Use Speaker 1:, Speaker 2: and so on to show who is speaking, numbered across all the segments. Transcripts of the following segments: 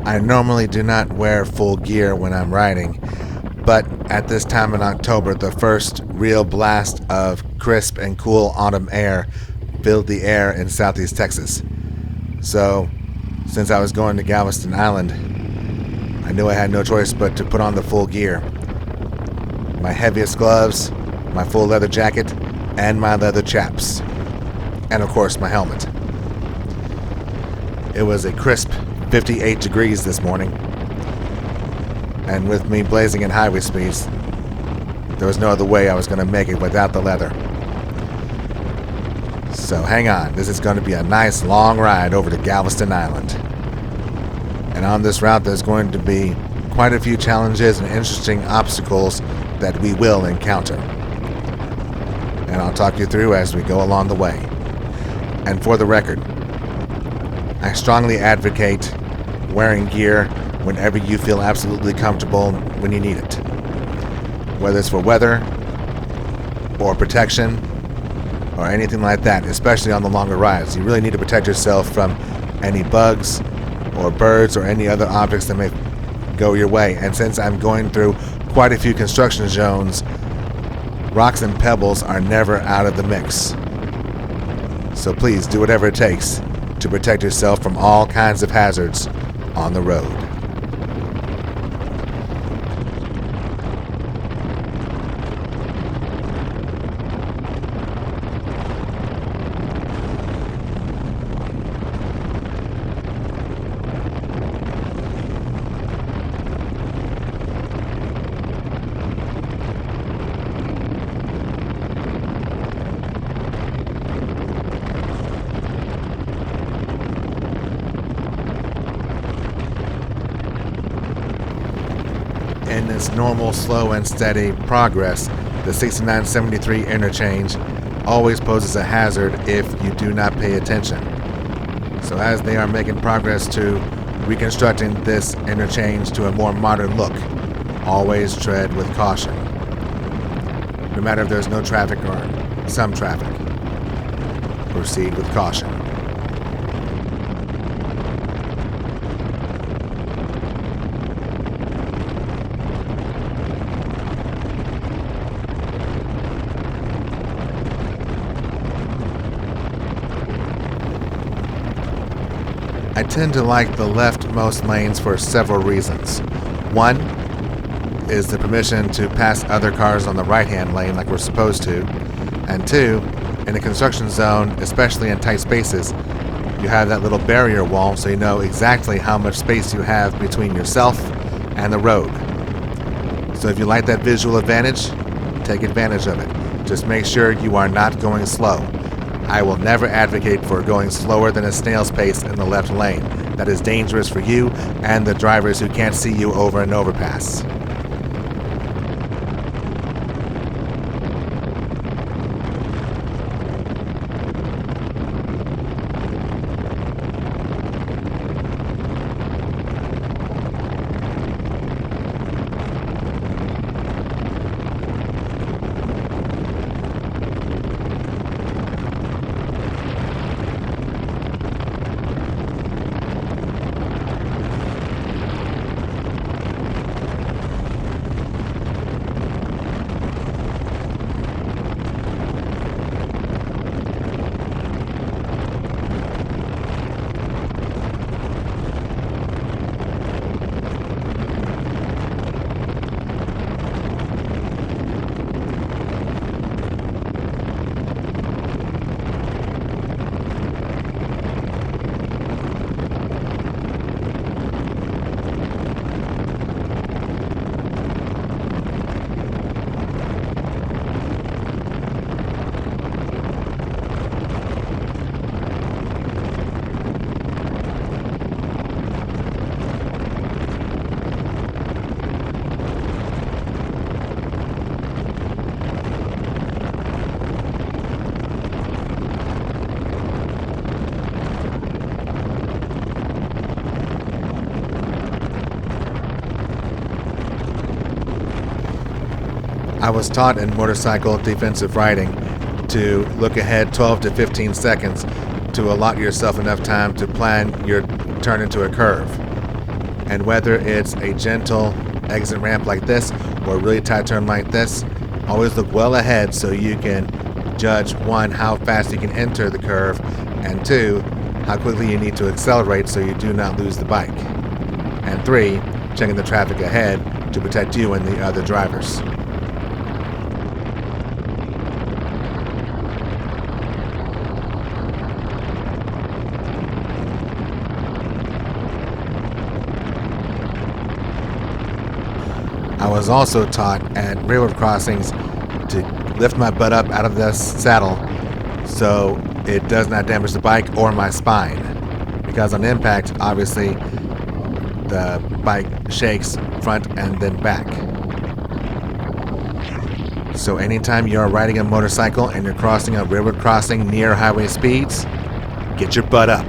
Speaker 1: I normally do not wear full gear when I'm riding, but at this time in October, the first real blast of crisp and cool autumn air filled the air in southeast Texas. So, since I was going to Galveston Island, I knew I had no choice but to put on the full gear. My heaviest gloves, my full leather jacket, and my leather chaps. And of course, my helmet. It was a crisp 58 degrees this morning, and with me blazing in highway speeds, there was no other way I was going to make it without the leather. So hang on, this is going to be a nice long ride over to Galveston Island. And on this route there's going to be quite a few challenges and interesting obstacles that we will encounter. And I'll talk you through as we go along the way. And for the record, I strongly advocate wearing gear whenever you feel absolutely comfortable when you need it. Whether it's for weather or protection or anything like that, especially on the longer rides. You really need to protect yourself from any bugs or birds or any other objects that may go your way. And since I'm going through quite a few construction zones, rocks and pebbles are never out of the mix. So please do whatever it takes to protect yourself from all kinds of hazards on the road. In its normal, slow, and steady progress, the 6973 interchange always poses a hazard if you do not pay attention. So as they are making progress to reconstructing this interchange to a more modern look, always tread with caution. No matter if there's no traffic or some traffic, proceed with caution. I tend to like the leftmost lanes for several reasons. One is the permission to pass other cars on the right-hand lane like we're supposed to. And two, in a construction zone, especially in tight spaces, you have that little barrier wall so you know exactly how much space you have between yourself and the road. So if you like that visual advantage, take advantage of it. Just make sure you are not going slow. I will never advocate for going slower than a snail's pace in the left lane. That is dangerous for you and the drivers who can't see you over an overpass. I was taught in motorcycle defensive riding to look ahead 12 to 15 seconds to allot yourself enough time to plan your turn into a curve. And whether it's a gentle exit ramp like this or a really tight turn like this, always look well ahead so you can judge, one, how fast you can enter the curve, and two, how quickly you need to accelerate so you do not lose the bike. And three, checking the traffic ahead to protect you and the other drivers. I was also taught at railroad crossings to lift my butt up out of this saddle so it does not damage the bike or my spine. Because on impact, obviously, the bike shakes front and then back. So anytime you're riding a motorcycle and you're crossing a railroad crossing near highway speeds, get your butt up.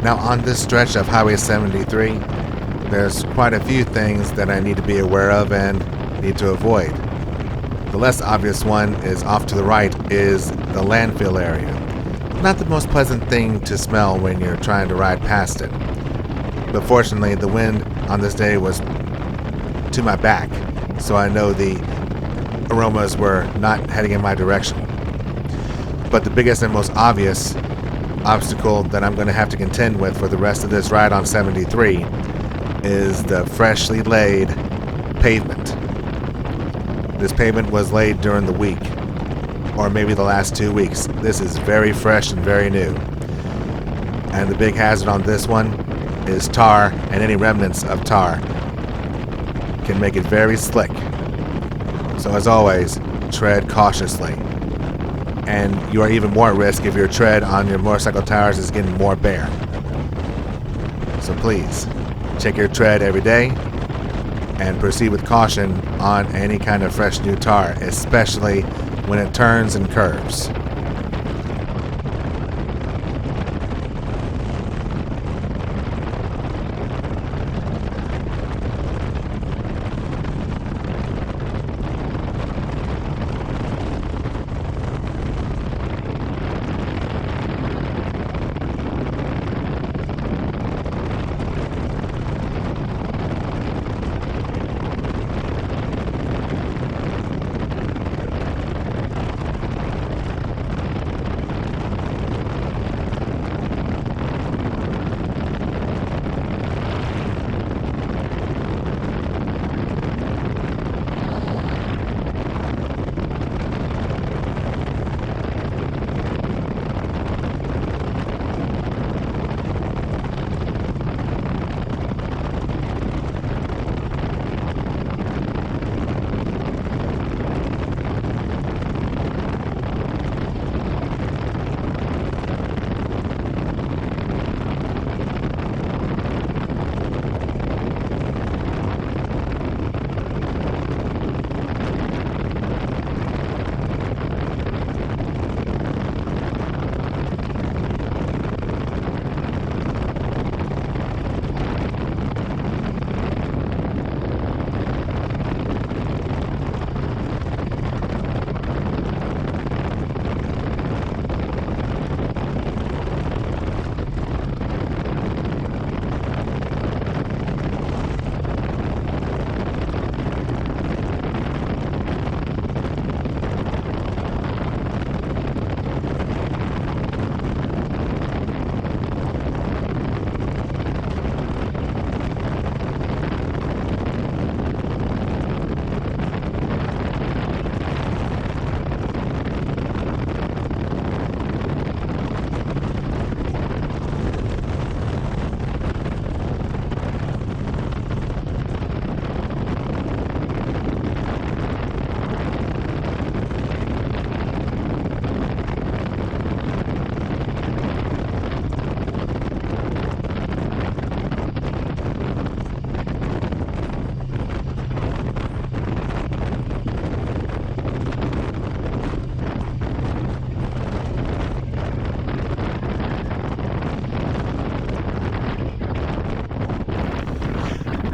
Speaker 1: Now on this stretch of Highway 73, there's quite a few things that I need to be aware of and need to avoid. The less obvious one is off to the right is the landfill area. Not the most pleasant thing to smell when you're trying to ride past it. But fortunately, the wind on this day was to my back, so I know the aromas were not heading in my direction. But the biggest and most obvious obstacle that I'm going to have to contend with for the rest of this ride on 73 is the freshly laid pavement. This pavement was laid during the week, or maybe the last 2 weeks. This is very fresh and very new. And the big hazard on this one is tar, and any remnants of tar can make it very slick. So as always, tread cautiously. And you are even more at risk if your tread on your motorcycle tires is getting more bare. So please, check your tread every day and proceed with caution on any kind of fresh new tar, especially when it turns and curves.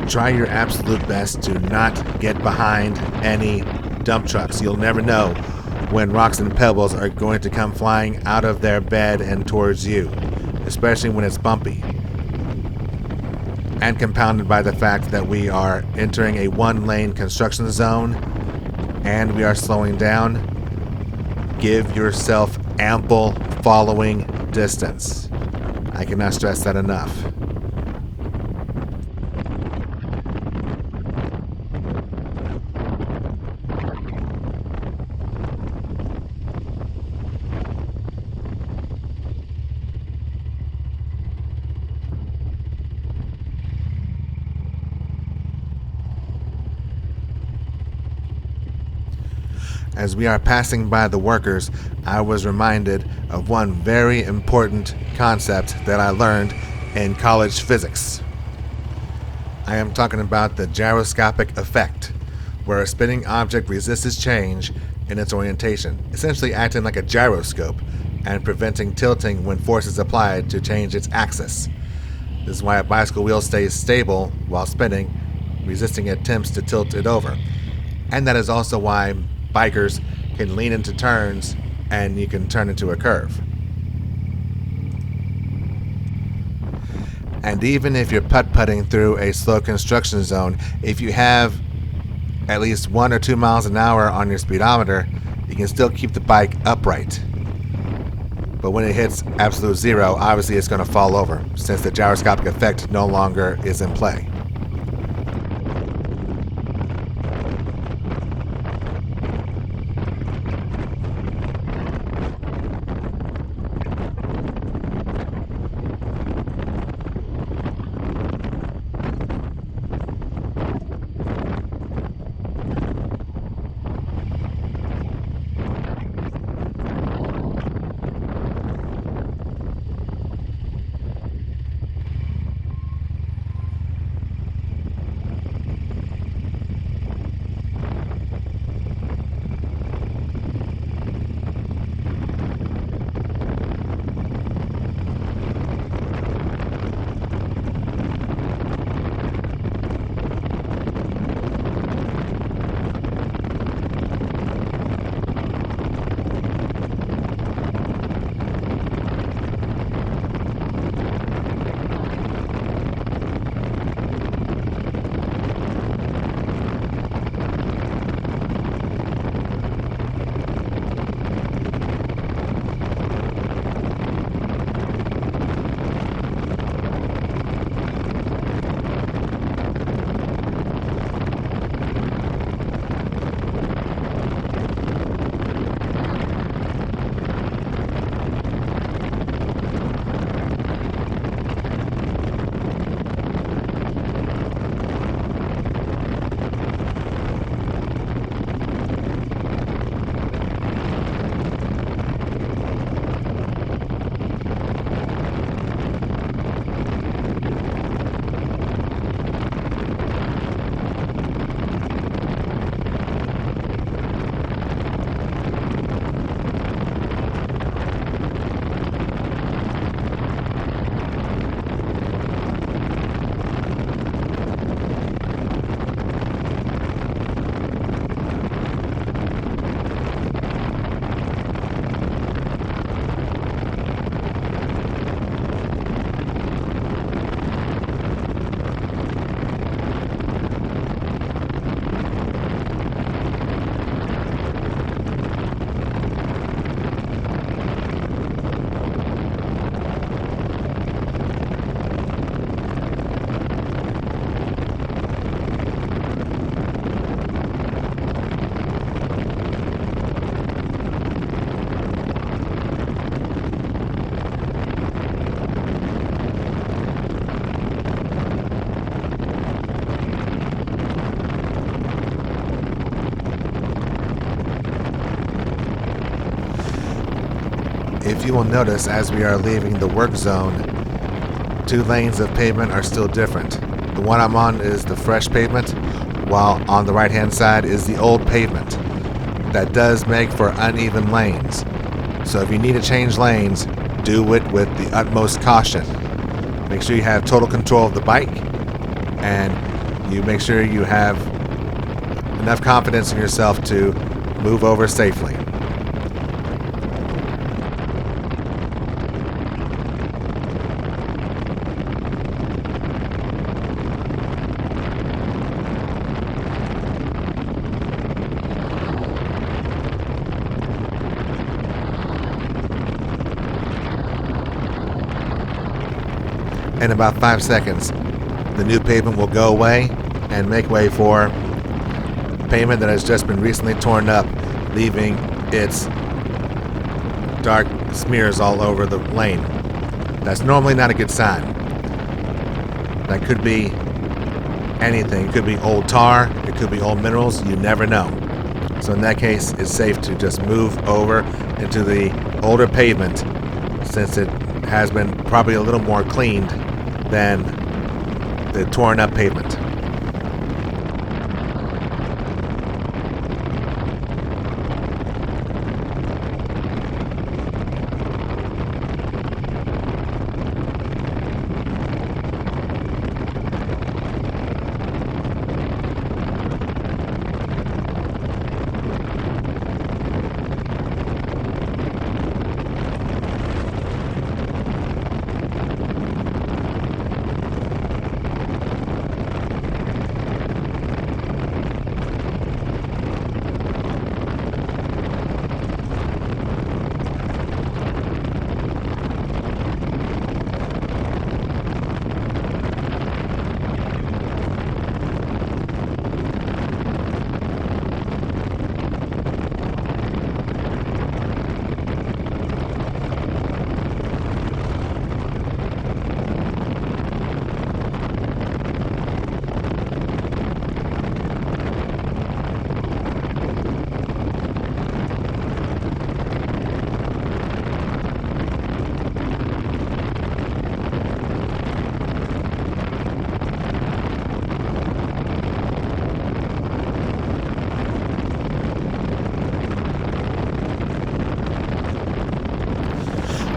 Speaker 1: Try your absolute best to not get behind any dump trucks. You'll never know when rocks and pebbles are going to come flying out of their bed and towards you, especially when it's bumpy. And compounded by the fact that we are entering a one-lane construction zone and we are slowing down, give yourself ample following distance. I cannot stress that enough. As we are passing by the workers, I was reminded of one very important concept that I learned in college physics. I am talking about the gyroscopic effect, where a spinning object resists change in its orientation, essentially acting like a gyroscope and preventing tilting when force is applied to change its axis. This is why a bicycle wheel stays stable while spinning, resisting attempts to tilt it over. And that is also why bikers can lean into turns and you can turn into a curve. And even if you're putt-putting through a slow construction zone, if you have at least 1 or 2 miles an hour on your speedometer, you can still keep the bike upright. But when it hits absolute zero, obviously it's going to fall over, since the gyroscopic effect no longer is in play. if you will notice, as we are leaving the work zone, 2 lanes of pavement are still different. The one I'm on is the fresh pavement, while on the right hand side is the old pavement. That does make for uneven lanes. So if you need to change lanes, do it with the utmost caution. Make sure you have total control of the bike, and you make sure you have enough confidence in yourself to move over safely. In about 5 seconds, the new pavement will go away and make way for pavement that has just been recently torn up, leaving its dark smears all over the lane. That's normally not a good sign. That could be anything. It could be old tar, it could be old minerals, you never know. So in that case, it's safe to just move over into the older pavement, since it has been probably a little more cleaned than the torn up pavement.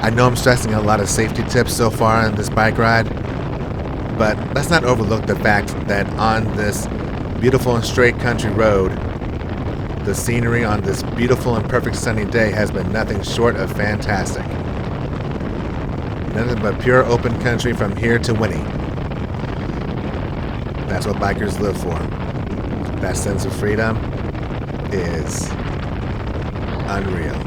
Speaker 1: I know I'm stressing a lot of safety tips so far on this bike ride, but let's not overlook the fact that on this beautiful and straight country road, the scenery on this beautiful and perfect sunny day has been nothing short of fantastic. Nothing but pure open country from here to Winnie. That's what bikers live for. That sense of freedom is unreal.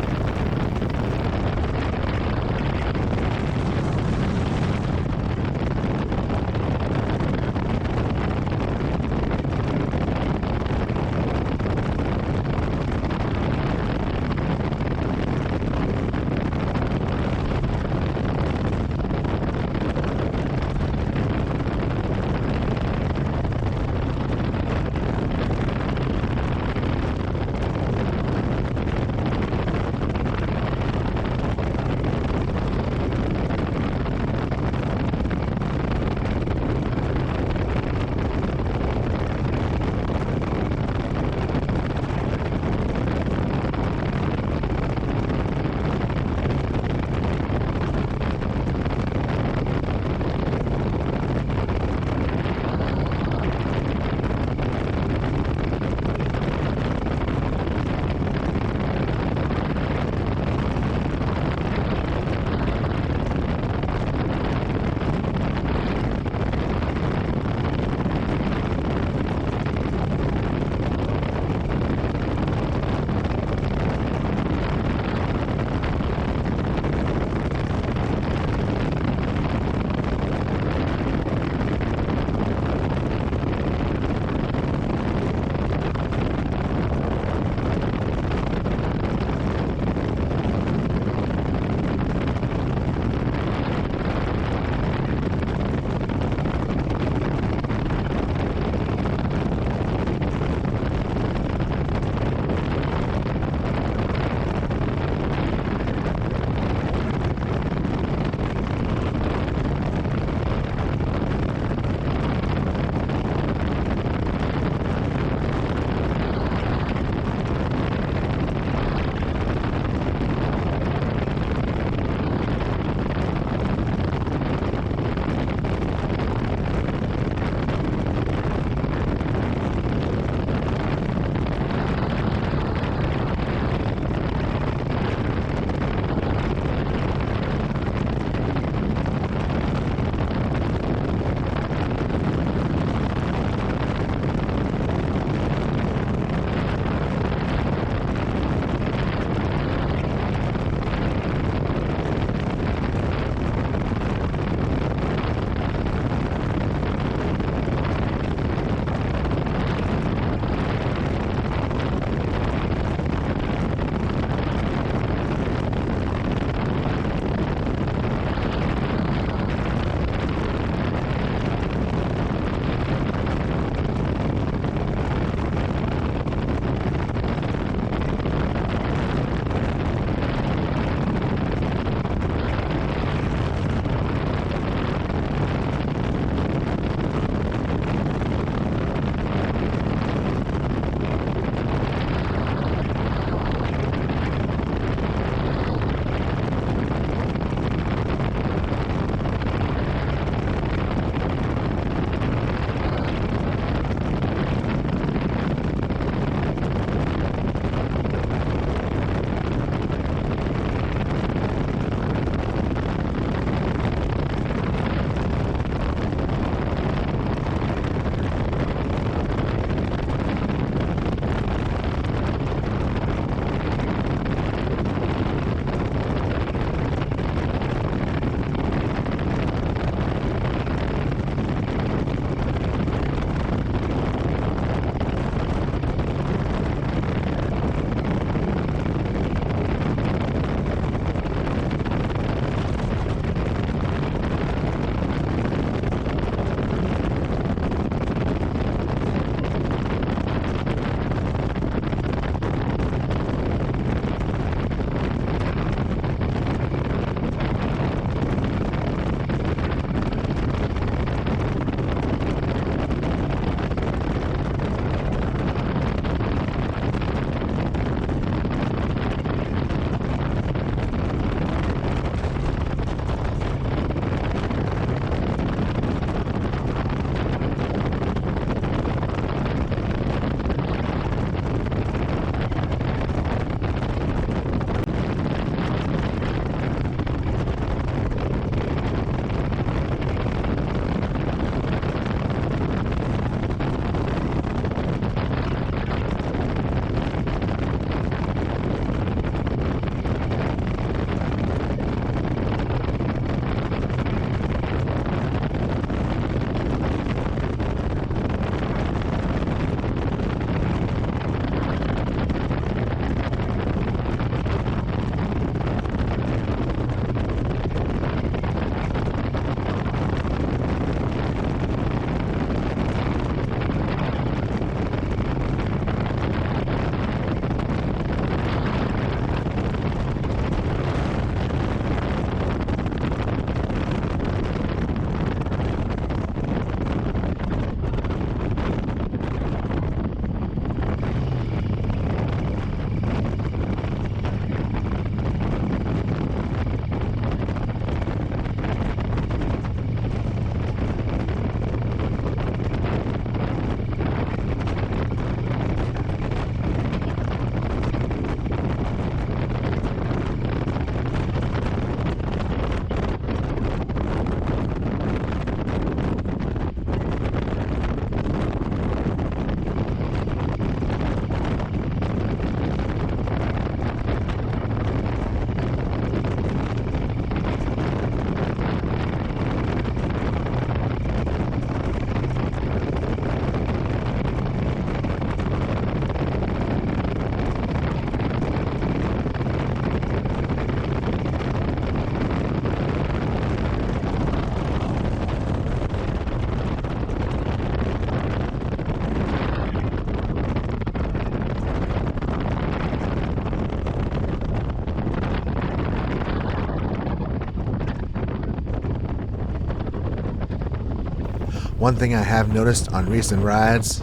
Speaker 1: One thing I have noticed on recent rides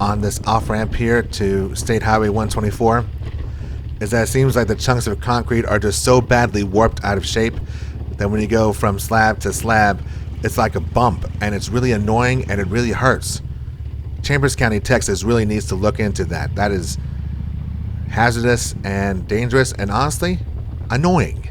Speaker 1: on this off-ramp here to State Highway 124 is that it seems like the chunks of concrete are just so badly warped out of shape that when you go from slab to slab, it's like a bump, and it's really annoying and it really hurts. Chambers County, Texas really needs to look into that. That is hazardous and dangerous and honestly annoying.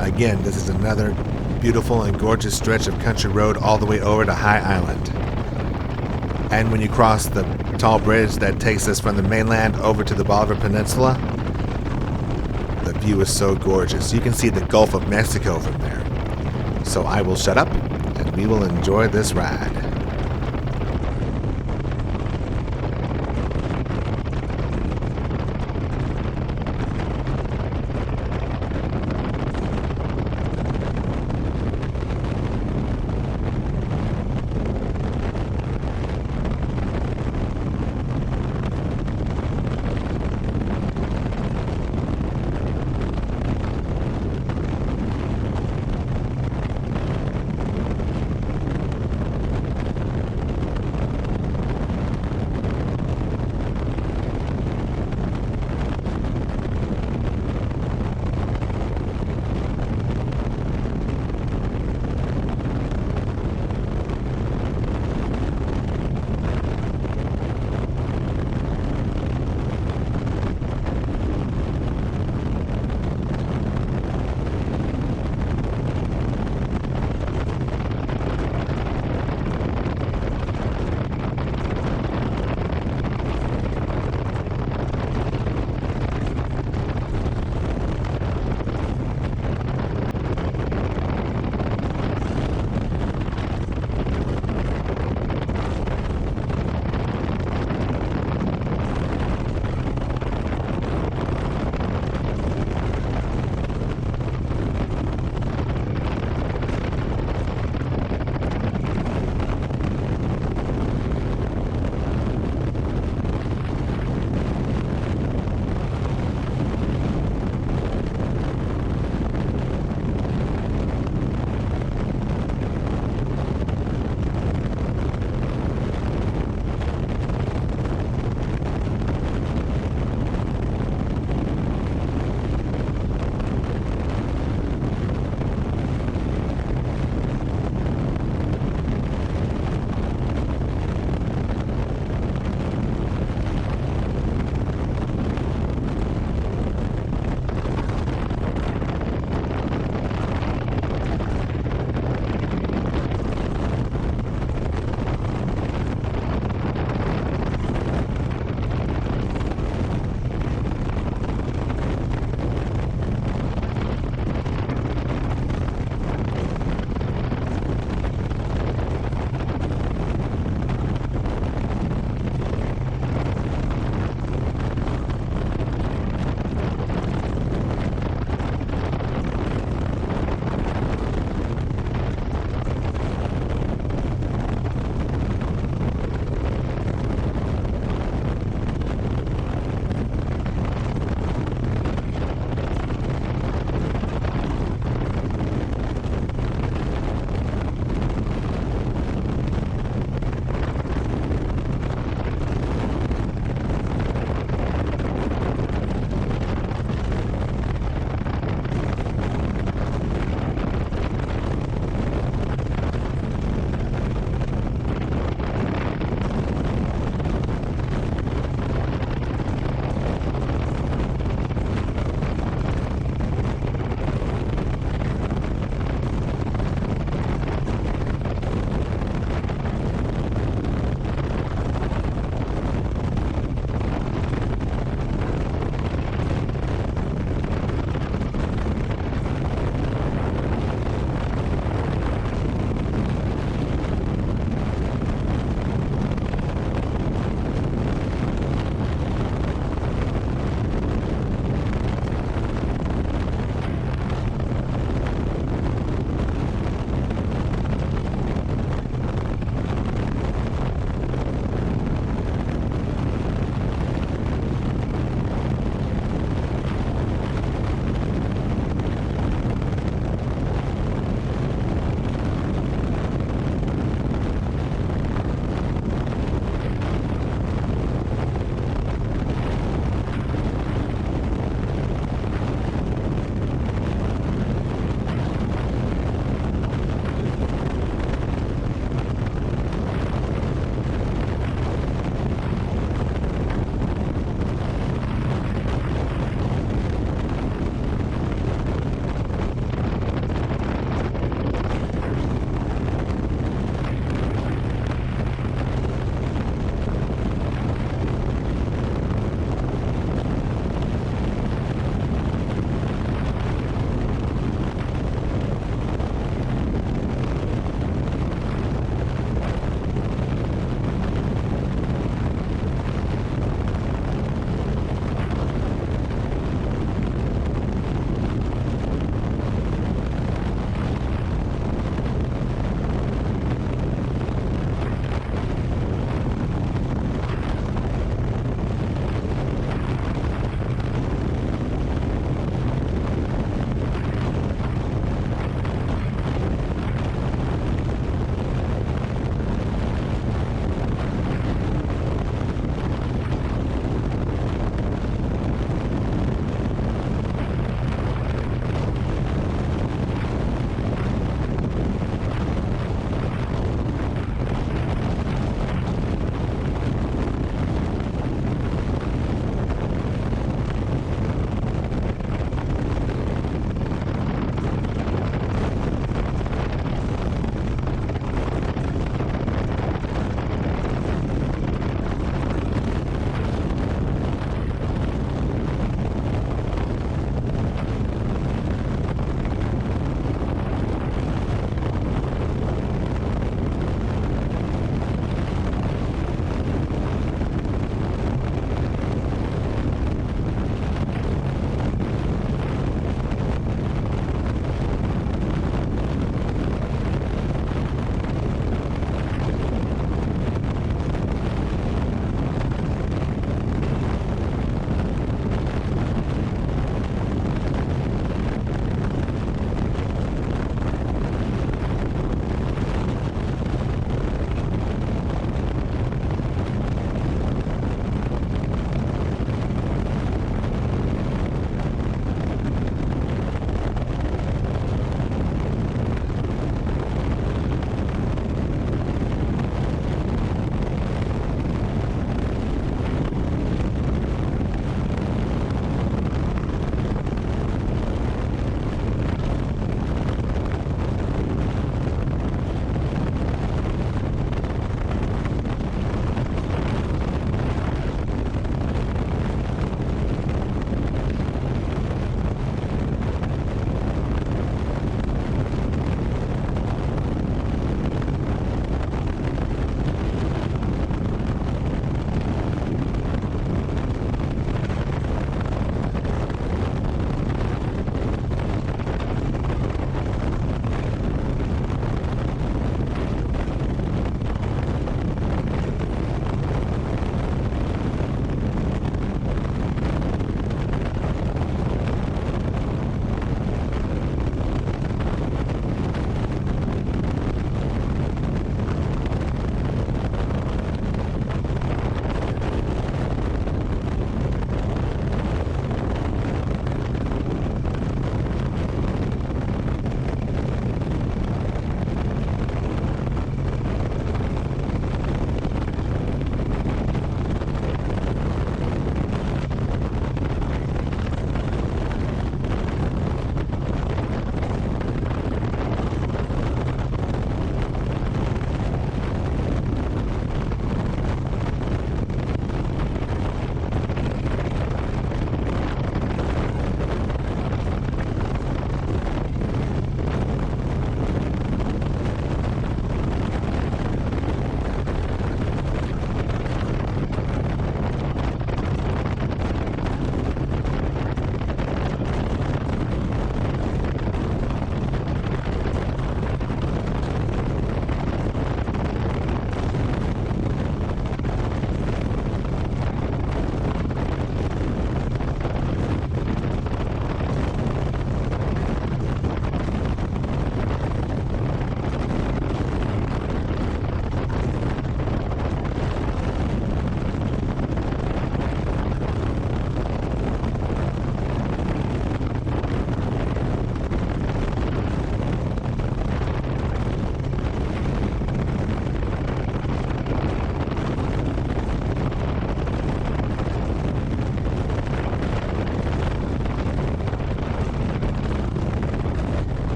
Speaker 1: Again, this is another beautiful and gorgeous stretch of country road all the way over to High Island. And when you cross the tall bridge that takes us from the mainland over to the Bolivar Peninsula, the view is so gorgeous. You can see the Gulf of Mexico from there. So I will shut up and we will enjoy this ride.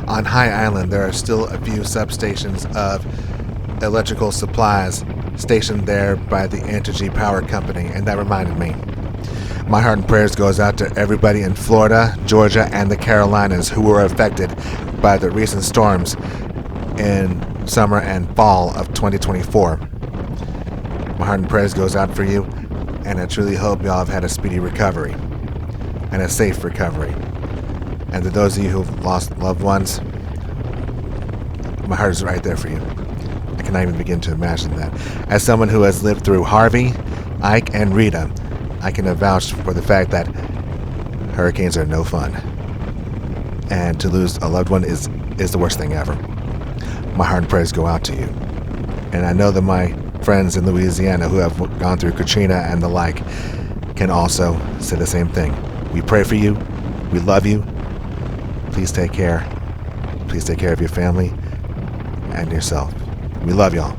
Speaker 1: On High Island, there are still a few substations of electrical supplies stationed there by the Entergy Power Company, and that reminded me. My heart and prayers goes out to everybody in Florida, Georgia, and the Carolinas who were affected by the recent storms in summer and fall of 2024. My heart and prayers goes out for you, and I truly hope y'all have had a speedy recovery and a safe recovery. And to those of you who've lost loved ones, my heart is right there for you. I cannot even begin to imagine that. As someone who has lived through Harvey, Ike, and Rita, I can vouch for the fact that hurricanes are no fun. And to lose a loved one is the worst thing ever. My heart and prayers go out to you. And I know that my friends in Louisiana who have gone through Katrina and the like can also say the same thing. We pray for you. We love you. Please take care. Please take care of your family and yourself. We love y'all.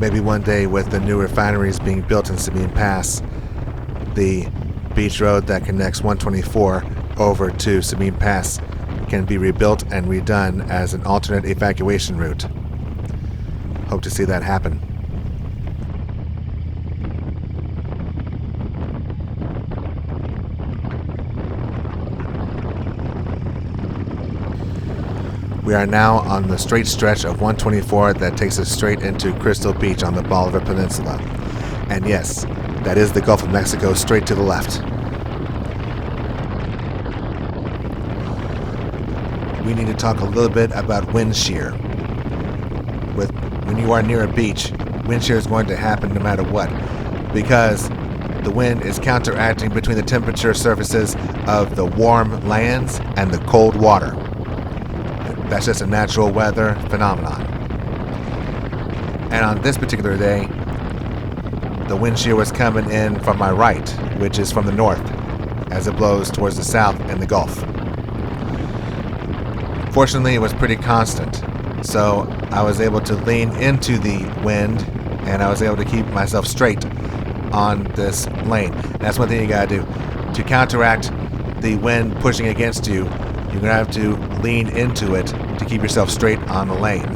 Speaker 1: Maybe one day with the new refineries being built in Sabine Pass, the beach road that connects 124 over to Sabine Pass can be rebuilt and redone as an alternate evacuation route. Hope to see that happen. We are now on the straight stretch of 124 that takes us straight into Crystal Beach on the Bolivar Peninsula. And yes, that is the Gulf of Mexico straight to the left. We need to talk a little bit about wind shear. When you are near a beach, wind shear is going to happen no matter what, because the wind is counteracting between the temperature surfaces of the warm lands and the cold water. That's just a natural weather phenomenon. And on this particular day, the wind shear was coming in from my right, which is from the north, as it blows towards the south in the Gulf. Fortunately, it was pretty constant, so I was able to lean into the wind, and I was able to keep myself straight on this lane. That's one thing you gotta do. To counteract the wind pushing against you, you're going to have to lean into it to keep yourself straight on the lane.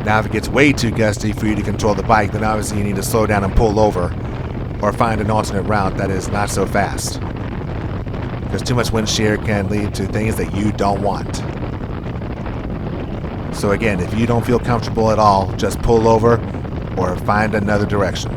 Speaker 1: Now, if it gets way too gusty for you to control the bike, then obviously you need to slow down and pull over or find an alternate route that is not so fast. Because too much wind shear can lead to things that you don't want. So again, if you don't feel comfortable at all, just pull over or find another direction.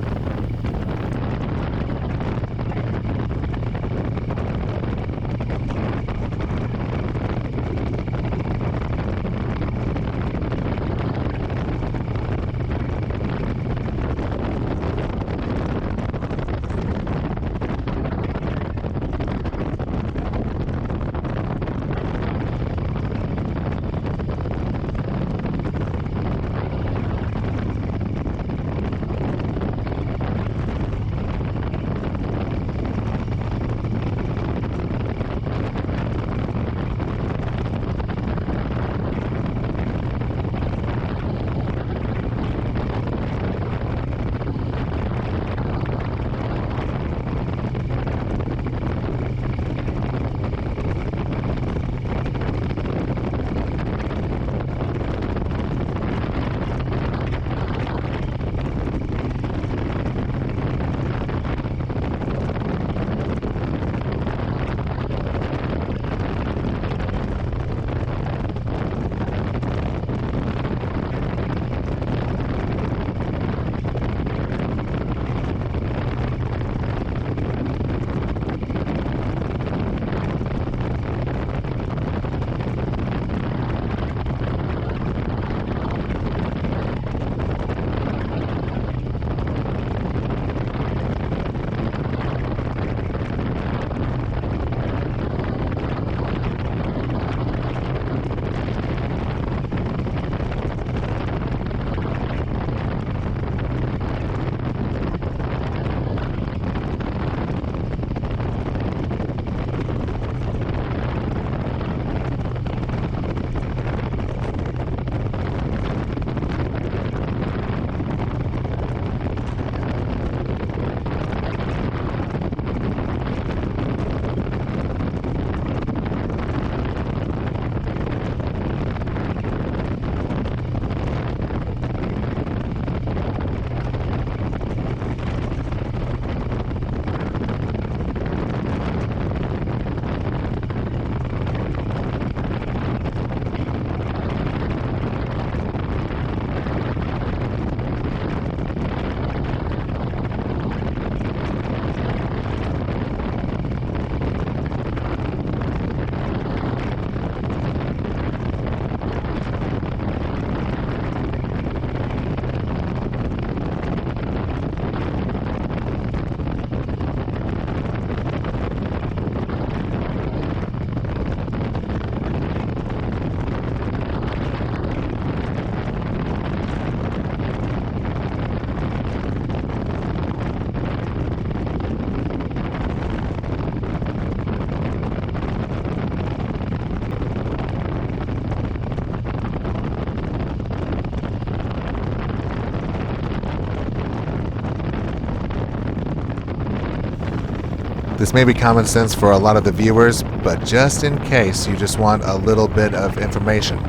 Speaker 1: This may be common sense for a lot of the viewers, but just in case you just want a little bit of information,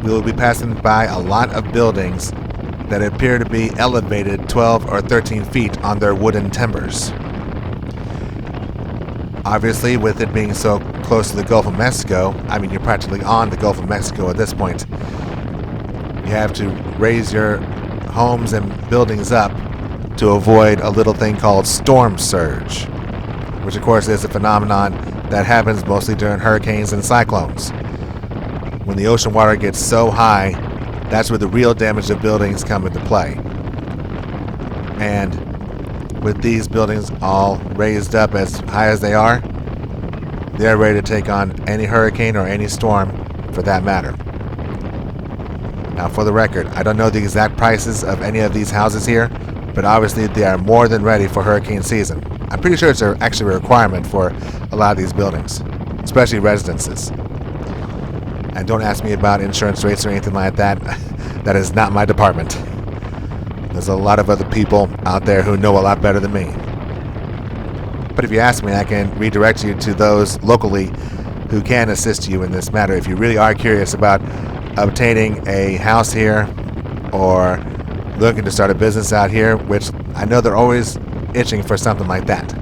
Speaker 1: we will be passing by a lot of buildings that appear to be elevated 12 or 13 feet on their wooden timbers. Obviously, with it being so close to the Gulf of Mexico, I mean, you're practically on the Gulf of Mexico at this point, you have to raise your homes and buildings up to avoid a little thing called storm surge, which of course is a phenomenon that happens mostly during hurricanes and cyclones. When the ocean water gets so high, that's where the real damage to buildings come into play. And with these buildings all raised up as high as they are, they're ready to take on any hurricane or any storm for that matter. Now, for the record, I don't know the exact prices of any of these houses here, but obviously they are more than ready for hurricane season. I'm pretty sure it's actually a requirement for a lot of these buildings, especially residences. And don't ask me about insurance rates or anything like that. That is not my department. There's a lot of other people out there who know a lot better than me. But if you ask me, I can redirect you to those locally who can assist you in this matter if you really are curious about obtaining a house here or looking to start a business out here, which I know they're always itching for something like that.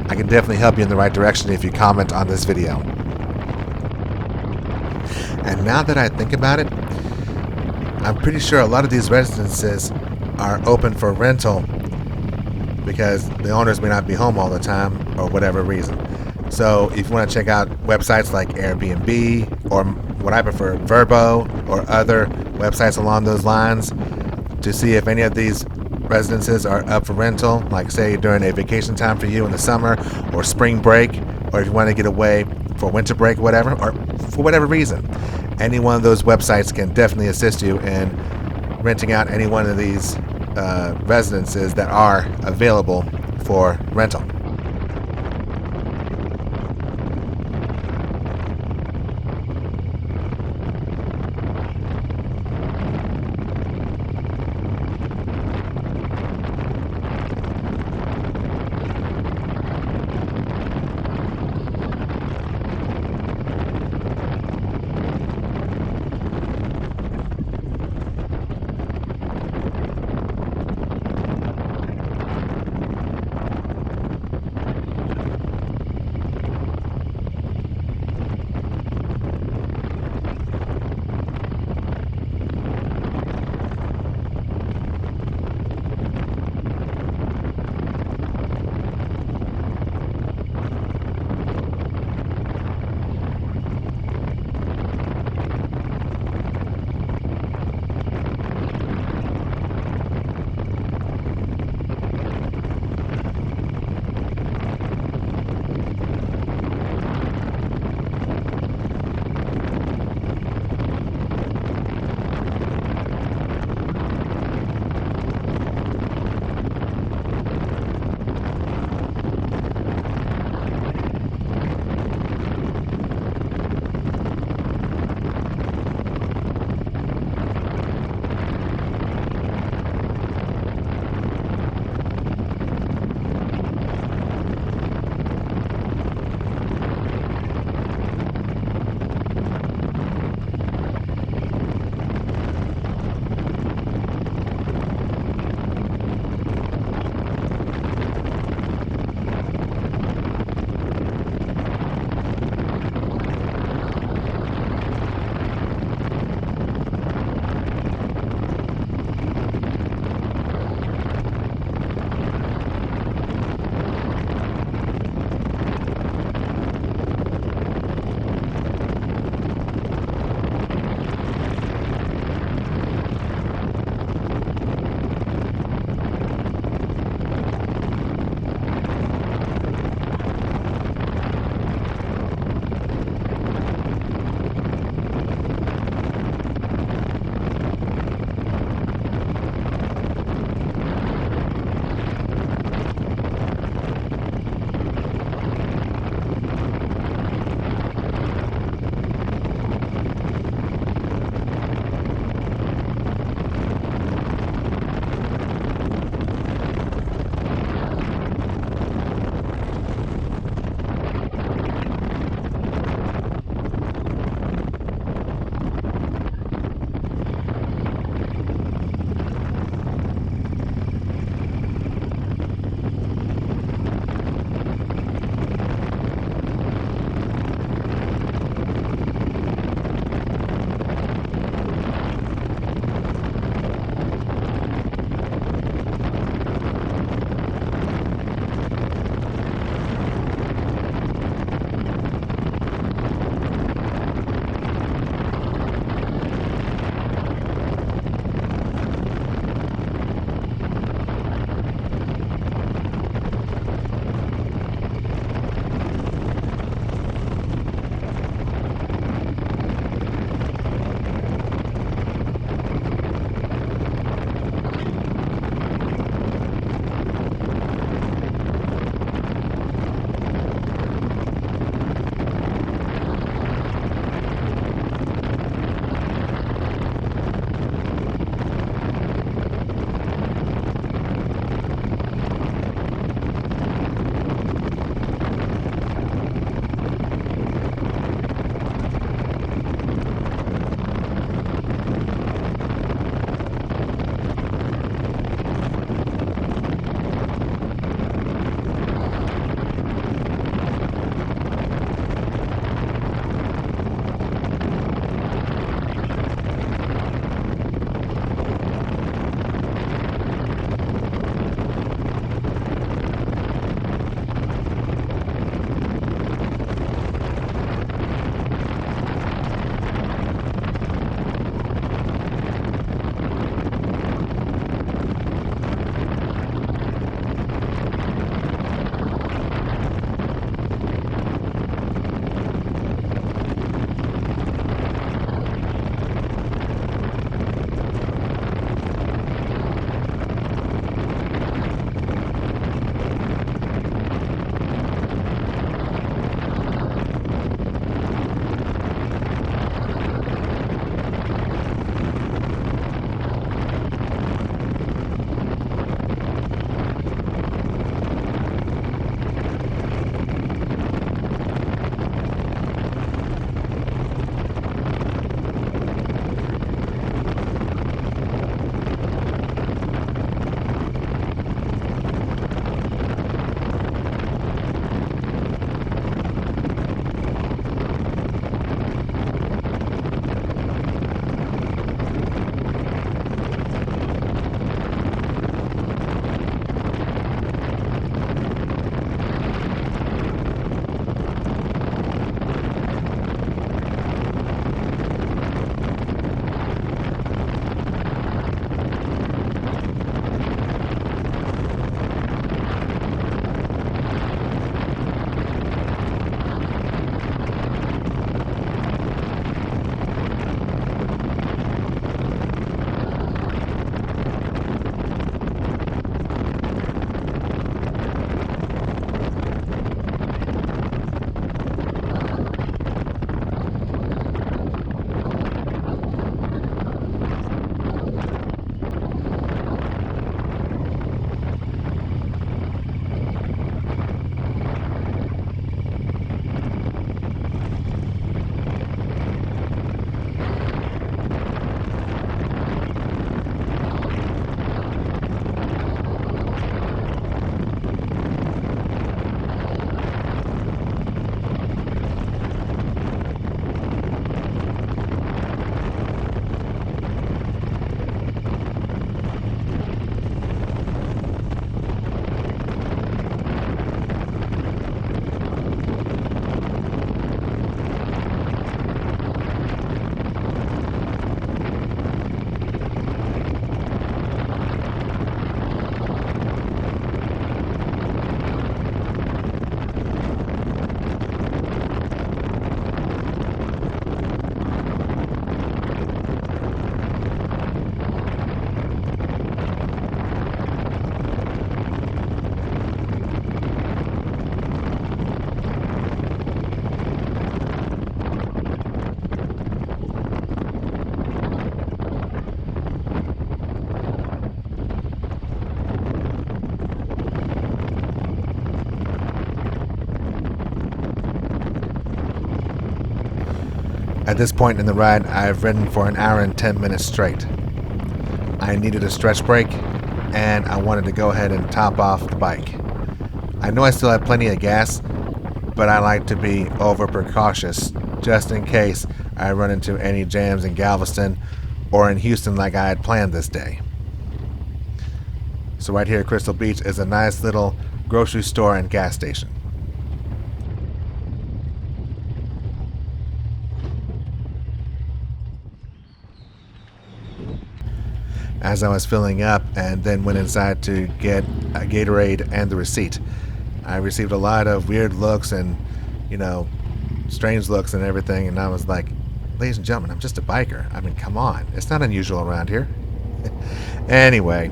Speaker 1: I can definitely help you in the right direction if you comment on this video. And now that I think about it, I'm pretty sure a lot of these residences are open for rental because the owners may not be home all the time or whatever reason. So if you want to check out websites like Airbnb or what I prefer, Verbo, or other websites along those lines to see if any of these residences are up for rental, like say during a vacation time for you in the summer or spring break, or if you want to get away for winter break, whatever, or for whatever reason. Any one of those websites can definitely assist you in renting out any one of these residences that are available for rental. At this point in the ride, I've ridden for an hour and 10 minutes straight. I needed a stretch break, and I wanted to go ahead and top off the bike. I know I still have plenty of gas, but I like to be over precautious just in case I run into any jams in Galveston or in Houston like I had planned this day. So right here at Crystal Beach is a nice little grocery store and gas station. As I was filling up and then went inside to get a Gatorade and the receipt, I received a lot of weird looks and, strange looks and everything, and I was like, ladies and gentlemen, I'm just a biker. I mean, come on. It's not unusual around here. Anyway.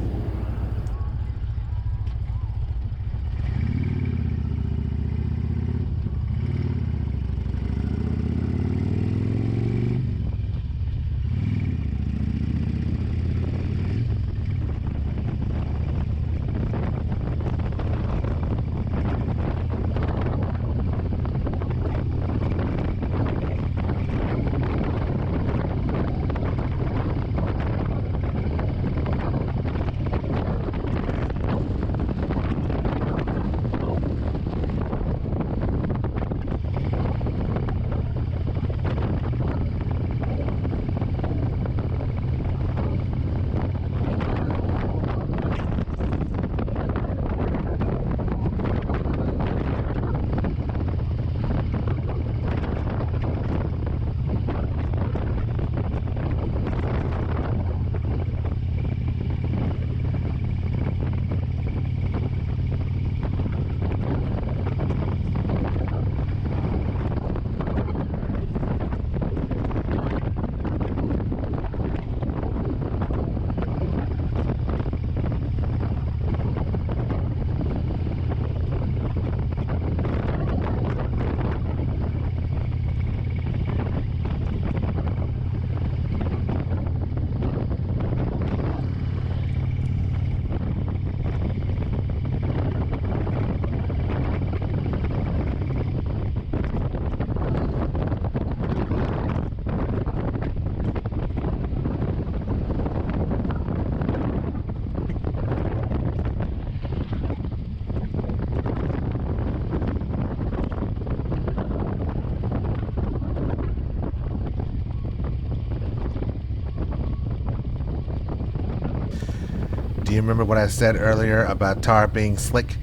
Speaker 1: Do you remember what I said earlier about tar being slick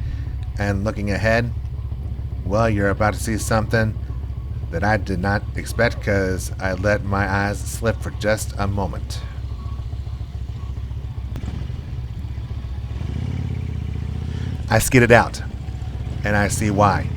Speaker 1: and looking ahead? Well, you're about to see something that I did not expect because I let my eyes slip for just a moment. I skidded out, and I see why.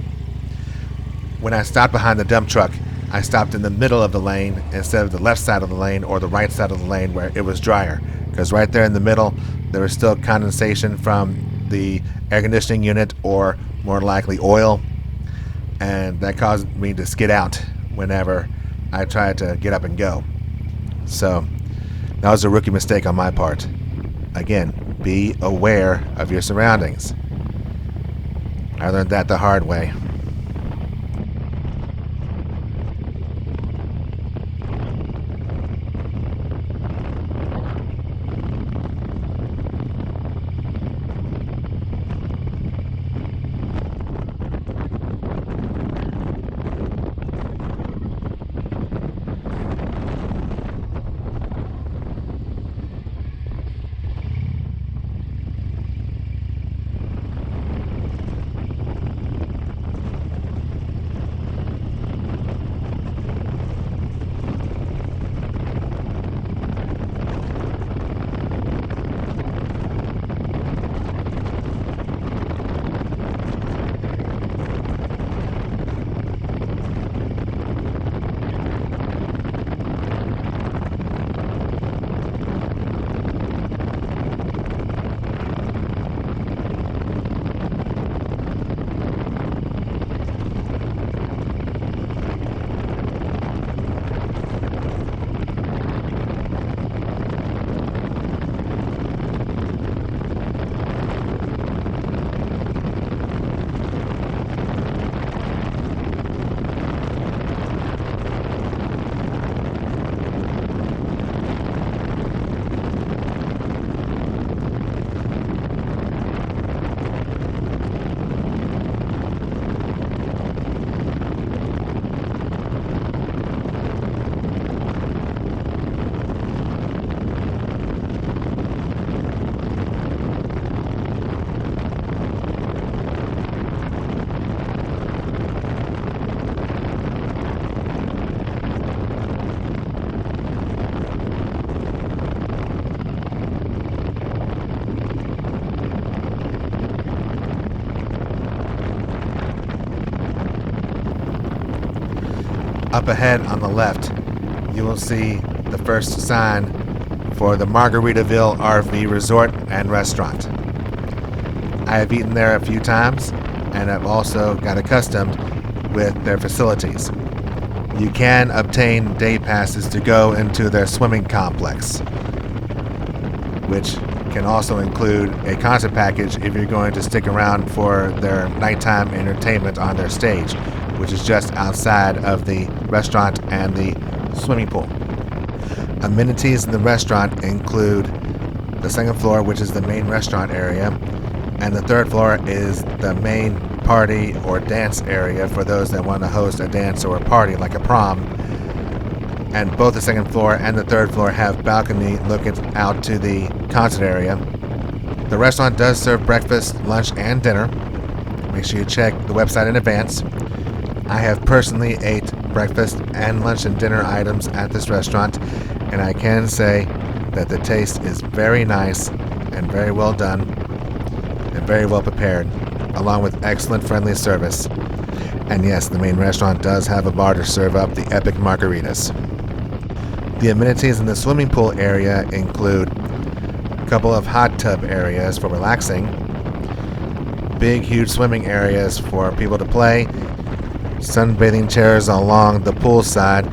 Speaker 1: When I stopped behind the dump truck, I stopped in the middle of the lane instead of the left side of the lane or the right side of the lane where it was drier. Because right there in the middle, there was still condensation from the air conditioning unit or more likely oil. And that caused me to skid out whenever I tried to get up and go. So that was a rookie mistake on my part. Again, be aware of your surroundings. I learned that the hard way. Up ahead on the left, you will see the first sign for the Margaritaville RV Resort and Restaurant. I have eaten there a few times, and I've also got accustomed with their facilities. You can obtain day passes to go into their swimming complex, which can also include a concert package if you're going to stick around for their nighttime entertainment on their stage, which is just outside of the restaurant and the swimming pool. Amenities in the restaurant include the second floor, which is the main restaurant area, and the third floor is the main party or dance area for those that want to host a dance or a party like a prom. And both the second floor and the third floor have balcony looking out to the concert area. The restaurant does serve breakfast, lunch, and dinner. Make sure you check the website in advance. I have personally ate breakfast and lunch and dinner items at this restaurant, and I can say that the taste is very nice and very well done and very well prepared, along with excellent friendly service. And yes, the main restaurant does have a bar to serve up the epic margaritas. The amenities in the swimming pool area include a couple of hot tub areas for relaxing, big huge swimming areas for people to play, sunbathing chairs along the pool side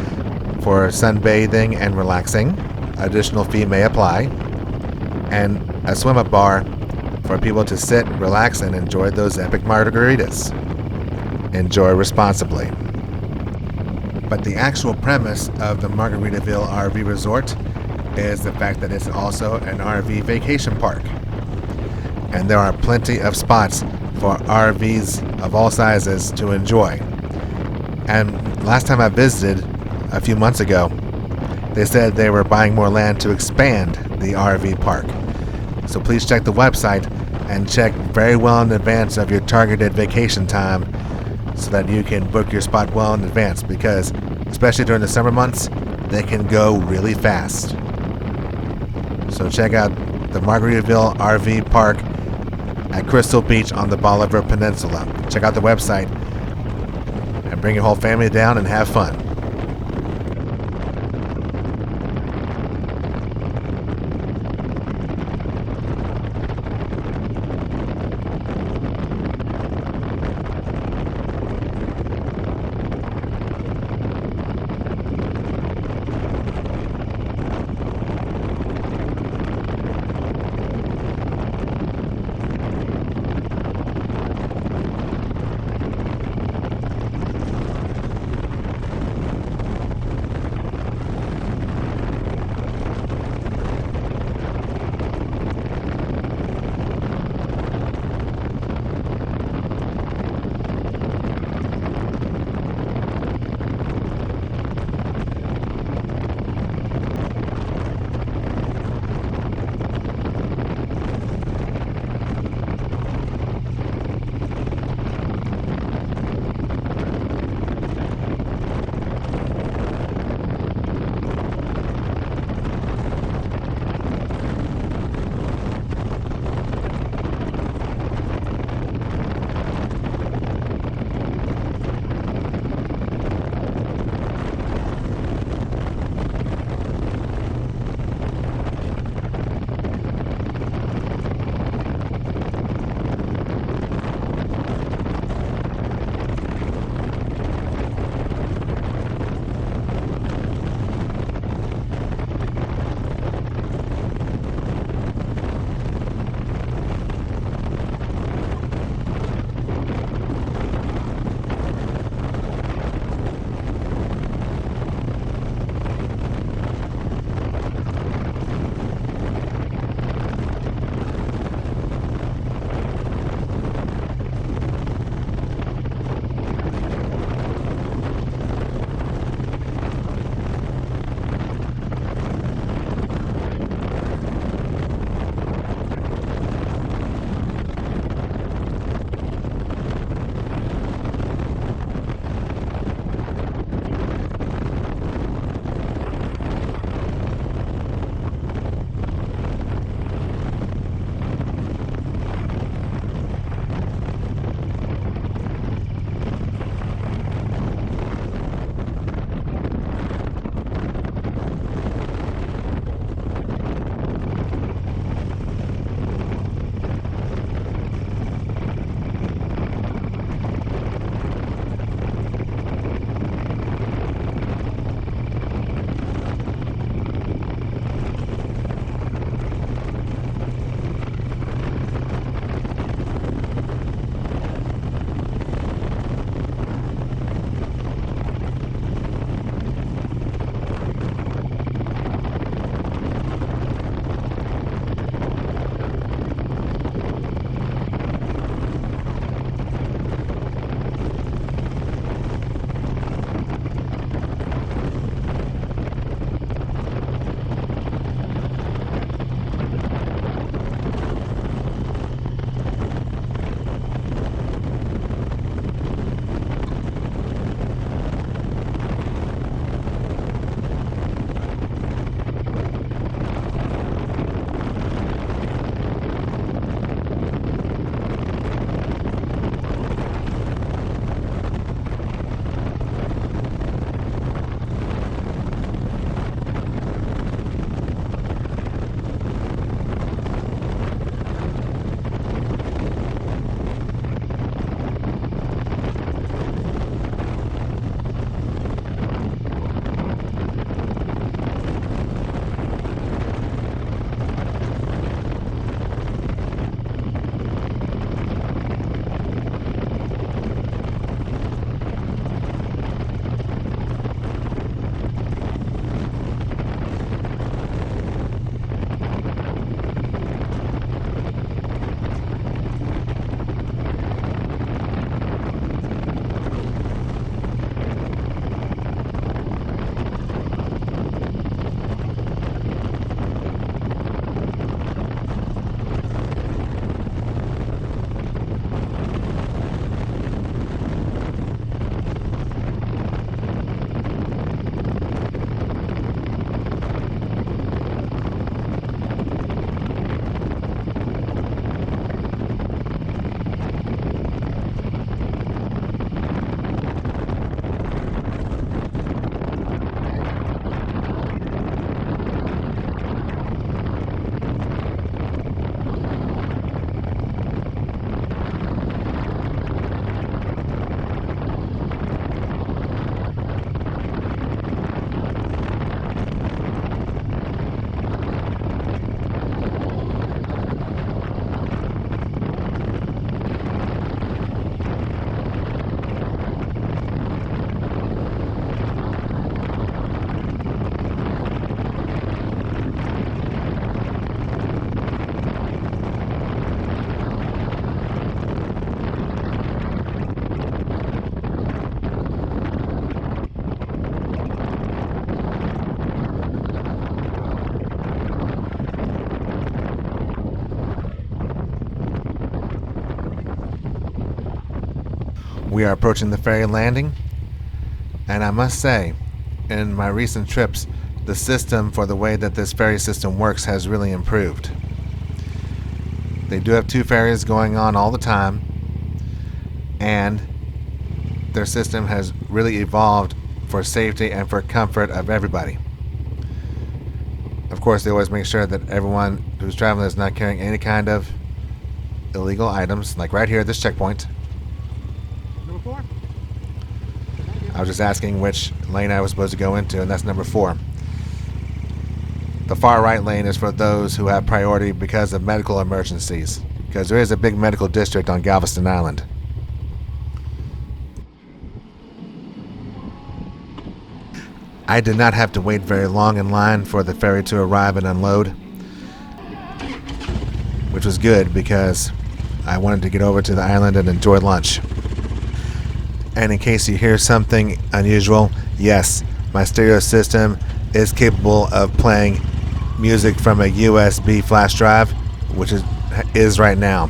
Speaker 1: for sunbathing and relaxing. Additional fee may apply, and a swim-up bar for people to sit, relax, and enjoy those epic margaritas. Enjoy responsibly. But the actual premise of the Margaritaville RV Resort is the fact that it's also an RV vacation park. And there are plenty of spots for RVs of all sizes to enjoy. And last time I visited, a few months ago, they said they were buying more land to expand the RV park. So please check the website and check very well in advance of your targeted vacation time so that you can book your spot well in advance, because especially during the summer months, they can go really fast. So check out the Margaritaville RV Park at Crystal Beach on the Bolivar Peninsula. Check out the website and bring your whole family down and have fun. We are approaching the ferry landing, and I must say, in my recent trips, the system for the way that this ferry system works has really improved. They do have 2 ferries going on all the time, and their system has really evolved for safety and for comfort of everybody. Of course, they always make sure that everyone who's traveling is not carrying any kind of illegal items, like right here at this checkpoint.
Speaker 2: Number 4?
Speaker 1: I was just asking which lane I was supposed to go into, and that's number 4. The far right lane is for those who have priority because of medical emergencies, because there is a big medical district on Galveston Island. I did not have to wait very long in line for the ferry to arrive and unload, which was good because I wanted to get over to the island and enjoy lunch. And in case you hear something unusual, yes, my stereo system is capable of playing music from a USB flash drive, which is right now.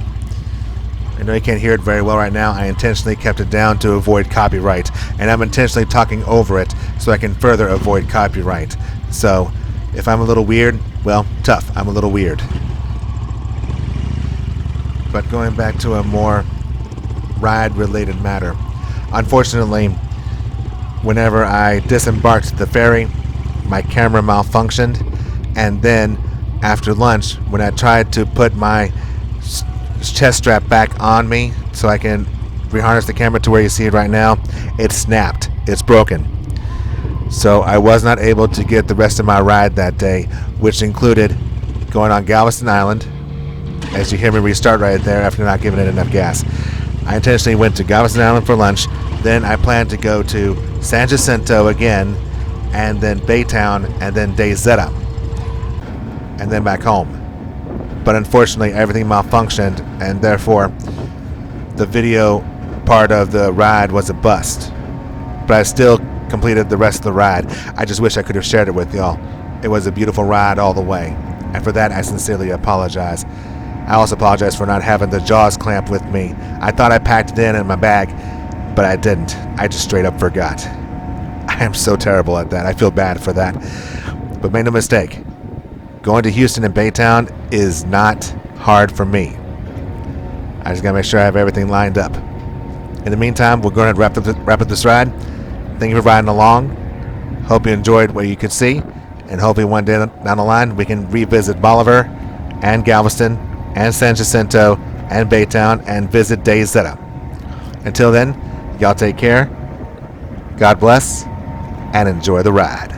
Speaker 1: I know you can't hear it very well right now. I intentionally kept it down to avoid copyright, and I'm intentionally talking over it so I can further avoid copyright. So if I'm a little weird, well, tough, I'm a little weird. But going back to a more ride-related matter, unfortunately, whenever I disembarked the ferry, my camera malfunctioned, and then after lunch, when I tried to put my chest strap back on me so I can reharness the camera to where you see it right now, it snapped. It's broken. So I was not able to get the rest of my ride that day, which included going on Galveston Island, as you hear me restart right there after not giving it enough gas. I intentionally went to Galveston Island for lunch, then I planned to go to San Jacinto again, and then Baytown, and then Day Zeta, and then back home. But unfortunately, everything malfunctioned, and therefore the video part of the ride was a bust. But I still completed the rest of the ride. I just wish I could have shared it with y'all. It was a beautiful ride all the way, and for that I sincerely apologize. I also apologize for not having the Jaws clamp with me. I thought I packed it in my bag, but I didn't. I just straight up forgot. I am so terrible at that. I feel bad for that. But make no mistake, going to Houston and Baytown is not hard for me. I just gotta make sure I have everything lined up. In the meantime, we're going to wrap up this ride. Thank you for riding along. Hope you enjoyed what you could see, and hopefully one day down the line we can revisit Bolivar and Galveston and San Jacinto and Baytown and visit Day Zeta. Until then, y'all take care. God bless, and enjoy the ride.